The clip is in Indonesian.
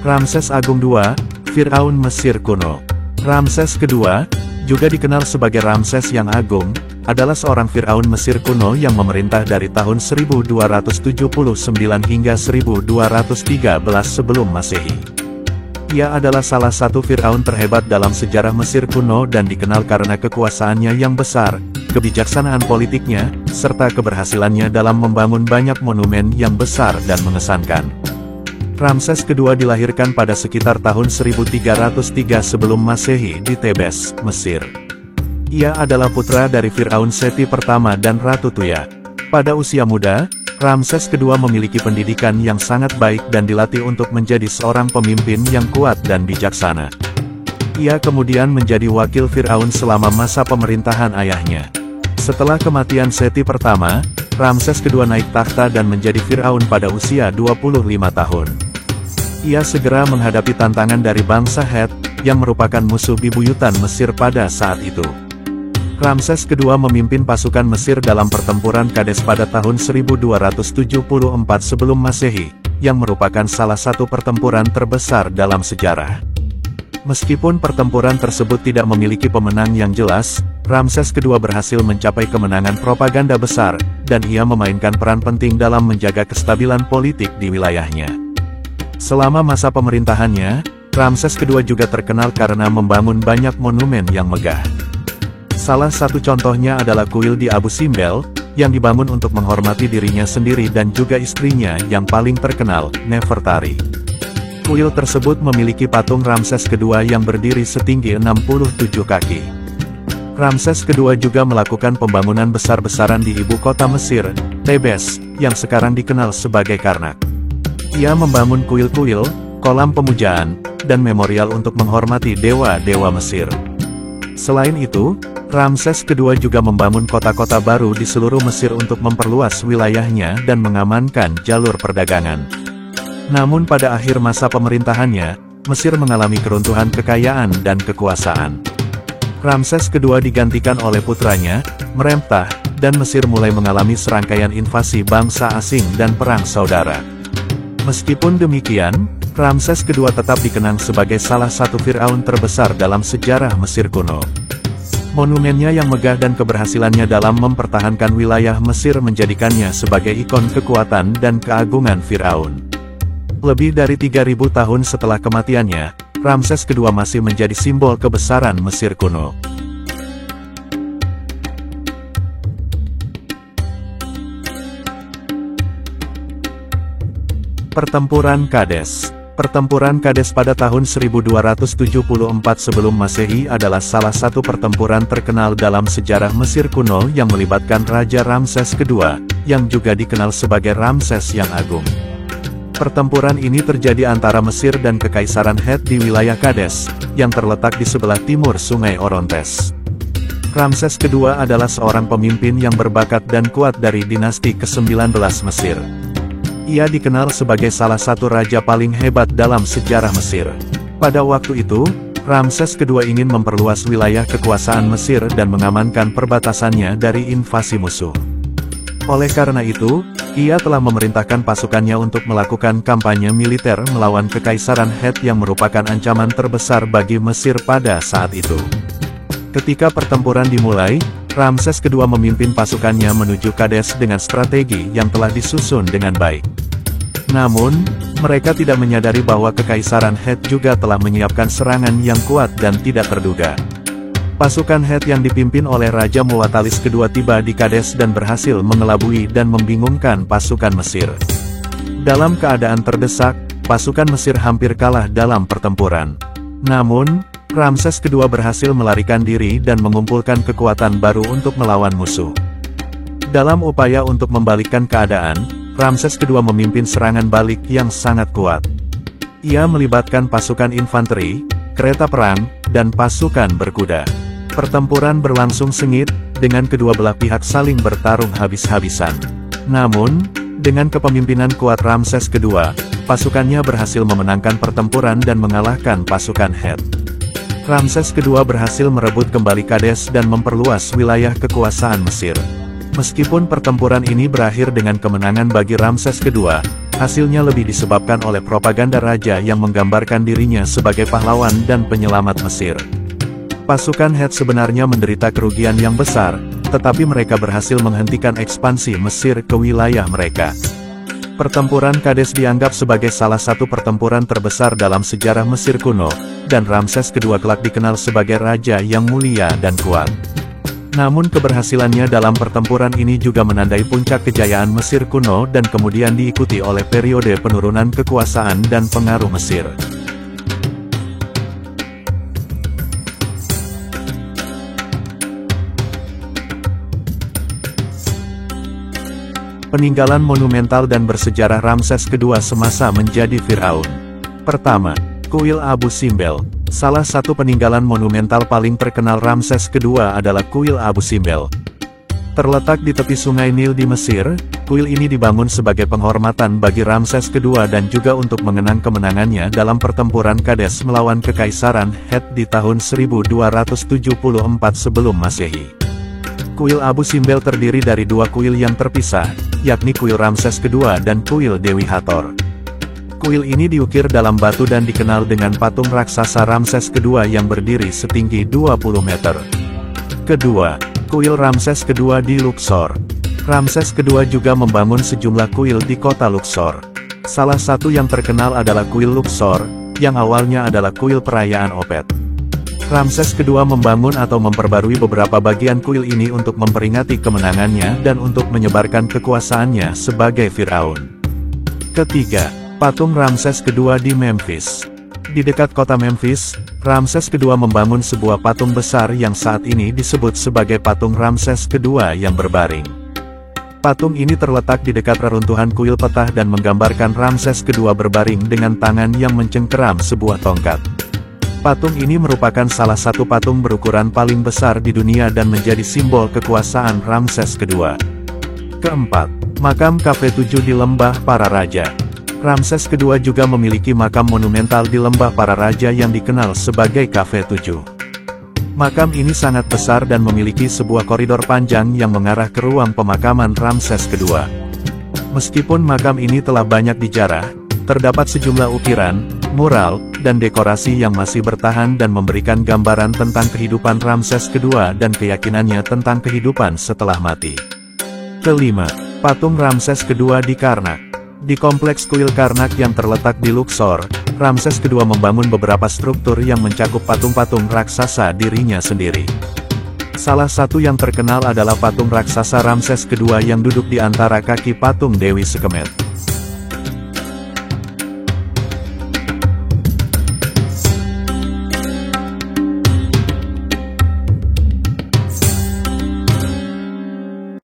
Ramses Agung II, Firaun Mesir kuno. Ramses kedua, juga dikenal sebagai Ramses yang Agung, adalah seorang Firaun Mesir kuno yang memerintah dari tahun 1279 hingga 1213 sebelum Masehi. Ia adalah salah satu Firaun terhebat dalam sejarah Mesir kuno dan dikenal karena kekuasaannya yang besar, kebijaksanaan politiknya, serta keberhasilannya dalam membangun banyak monumen yang besar dan mengesankan. Ramses kedua dilahirkan pada sekitar tahun 1303 sebelum Masehi di Tebes, Mesir. Ia adalah putra dari Firaun Seti pertama dan Ratu Tuya. Pada usia muda, Ramses kedua memiliki pendidikan yang sangat baik dan dilatih untuk menjadi seorang pemimpin yang kuat dan bijaksana. Ia kemudian menjadi wakil Firaun selama masa pemerintahan ayahnya. Setelah kematian Seti pertama, Ramses kedua naik takhta dan menjadi Firaun pada usia 25 tahun. Ia segera menghadapi tantangan dari bangsa Het, yang merupakan musuh bebuyutan Mesir pada saat itu. Ramses kedua memimpin pasukan Mesir dalam pertempuran Kades pada tahun 1274 sebelum Masehi, yang merupakan salah satu pertempuran terbesar dalam sejarah. Meskipun pertempuran tersebut tidak memiliki pemenang yang jelas, Ramses kedua berhasil mencapai kemenangan propaganda besar, dan ia memainkan peran penting dalam menjaga kestabilan politik di wilayahnya. Selama masa pemerintahannya, Ramses kedua juga terkenal karena membangun banyak monumen yang megah. Salah satu contohnya adalah kuil di Abu Simbel, yang dibangun untuk menghormati dirinya sendiri dan juga istrinya yang paling terkenal, Nefertari. Kuil tersebut memiliki patung Ramses kedua yang berdiri setinggi 67 kaki. Ramses kedua juga melakukan pembangunan besar-besaran di ibu kota Mesir, Tebes, yang sekarang dikenal sebagai Karnak. Ia membangun kuil-kuil, kolam pemujaan, dan memorial untuk menghormati dewa-dewa Mesir. Selain itu, Ramses kedua juga membangun kota-kota baru di seluruh Mesir untuk memperluas wilayahnya dan mengamankan jalur perdagangan. Namun pada akhir masa pemerintahannya, Mesir mengalami keruntuhan kekayaan dan kekuasaan. Ramses kedua digantikan oleh putranya, Meremtah, dan Mesir mulai mengalami serangkaian invasi bangsa asing dan perang saudara. Meskipun demikian, Ramses kedua tetap dikenang sebagai salah satu Firaun terbesar dalam sejarah Mesir kuno. Monumennya yang megah dan keberhasilannya dalam mempertahankan wilayah Mesir menjadikannya sebagai ikon kekuatan dan keagungan Firaun. Lebih dari 3.000 tahun setelah kematiannya, Ramses kedua masih menjadi simbol kebesaran Mesir kuno. Pertempuran Kades. Pertempuran Kades pada tahun 1274 sebelum Masehi adalah salah satu pertempuran terkenal dalam sejarah Mesir kuno yang melibatkan Raja Ramses kedua, yang juga dikenal sebagai Ramses yang Agung. Pertempuran ini terjadi antara Mesir dan Kekaisaran Het di wilayah Kades, yang terletak di sebelah timur Sungai Orontes. Ramses kedua adalah seorang pemimpin yang berbakat dan kuat dari dinasti ke-19 Mesir. Ia dikenal sebagai salah satu raja paling hebat dalam sejarah Mesir. Pada waktu itu, Ramses kedua ingin memperluas wilayah kekuasaan Mesir dan mengamankan perbatasannya dari invasi musuh. Oleh karena itu, ia telah memerintahkan pasukannya untuk melakukan kampanye militer melawan Kekaisaran Het yang merupakan ancaman terbesar bagi Mesir pada saat itu. Ketika pertempuran dimulai, Ramses kedua memimpin pasukannya menuju Kades dengan strategi yang telah disusun dengan baik. Namun, mereka tidak menyadari bahwa Kekaisaran Het juga telah menyiapkan serangan yang kuat dan tidak terduga. Pasukan Het yang dipimpin oleh Raja Muwatalis kedua tiba di Kades dan berhasil mengelabui dan membingungkan pasukan Mesir. Dalam keadaan terdesak, pasukan Mesir hampir kalah dalam pertempuran. Namun, Ramses kedua berhasil melarikan diri dan mengumpulkan kekuatan baru untuk melawan musuh. Dalam upaya untuk membalikkan keadaan, Ramses kedua memimpin serangan balik yang sangat kuat. Ia melibatkan pasukan infanteri, kereta perang, dan pasukan berkuda. Pertempuran berlangsung sengit, dengan kedua belah pihak saling bertarung habis-habisan. Namun, dengan kepemimpinan kuat Ramses kedua, pasukannya berhasil memenangkan pertempuran dan mengalahkan pasukan Het. Ramses kedua berhasil merebut kembali Kades dan memperluas wilayah kekuasaan Mesir. Meskipun pertempuran ini berakhir dengan kemenangan bagi Ramses kedua, Hasilnya lebih disebabkan oleh propaganda raja yang menggambarkan dirinya sebagai pahlawan dan penyelamat Mesir. Pasukan Het sebenarnya menderita kerugian yang besar, tetapi mereka berhasil menghentikan ekspansi Mesir ke wilayah mereka. Pertempuran Kades dianggap sebagai salah satu pertempuran terbesar dalam sejarah Mesir kuno, dan Ramses II kelak dikenal sebagai raja yang mulia dan kuat. Namun keberhasilannya dalam pertempuran ini juga menandai puncak kejayaan Mesir kuno dan kemudian diikuti oleh periode penurunan kekuasaan dan pengaruh Mesir. Peninggalan monumental dan bersejarah Ramses II semasa menjadi Firaun. Pertama, Kuil Abu Simbel. Salah satu peninggalan monumental paling terkenal Ramses II adalah Kuil Abu Simbel. Terletak di tepi sungai Nil di Mesir, kuil ini dibangun sebagai penghormatan bagi Ramses II dan juga untuk mengenang kemenangannya dalam pertempuran Kades melawan Kekaisaran Het di tahun 1274 sebelum Masehi. Kuil Abu Simbel terdiri dari dua kuil yang terpisah, yakni Kuil Ramses II dan Kuil Dewi Hathor. Kuil ini diukir dalam batu dan dikenal dengan patung raksasa Ramses II yang berdiri setinggi 20 meter. Kedua, Kuil Ramses II di Luxor. Ramses II juga membangun sejumlah kuil di kota Luxor. Salah satu yang terkenal adalah Kuil Luxor, yang awalnya adalah kuil perayaan Opet. Ramses II membangun atau memperbarui beberapa bagian kuil ini untuk memperingati kemenangannya dan untuk menyebarkan kekuasaannya sebagai Firaun. Ketiga, patung Ramses II di Memphis. Di dekat kota Memphis, Ramses II membangun sebuah patung besar yang saat ini disebut sebagai patung Ramses II yang berbaring. Patung ini terletak di dekat reruntuhan kuil Petah dan menggambarkan Ramses II berbaring dengan tangan yang mencengkeram sebuah tongkat. Patung ini merupakan salah satu patung berukuran paling besar di dunia dan menjadi simbol kekuasaan Ramses II. Keempat, makam Kv7 di Lembah Para Raja. Ramses II juga memiliki makam monumental di Lembah Para Raja yang dikenal sebagai Kv7. Makam ini sangat besar dan memiliki sebuah koridor panjang yang mengarah ke ruang pemakaman Ramses II. Meskipun makam ini telah banyak dijarah, terdapat sejumlah ukiran, mural, dan dekorasi yang masih bertahan dan memberikan gambaran tentang kehidupan Ramses II dan keyakinannya tentang kehidupan setelah mati. Kelima, patung Ramses II di Karnak. Di kompleks kuil Karnak yang terletak di Luxor, Ramses II membangun beberapa struktur yang mencakup patung-patung raksasa dirinya sendiri. Salah satu yang terkenal adalah patung raksasa Ramses II yang duduk di antara kaki patung Dewi Sekemet.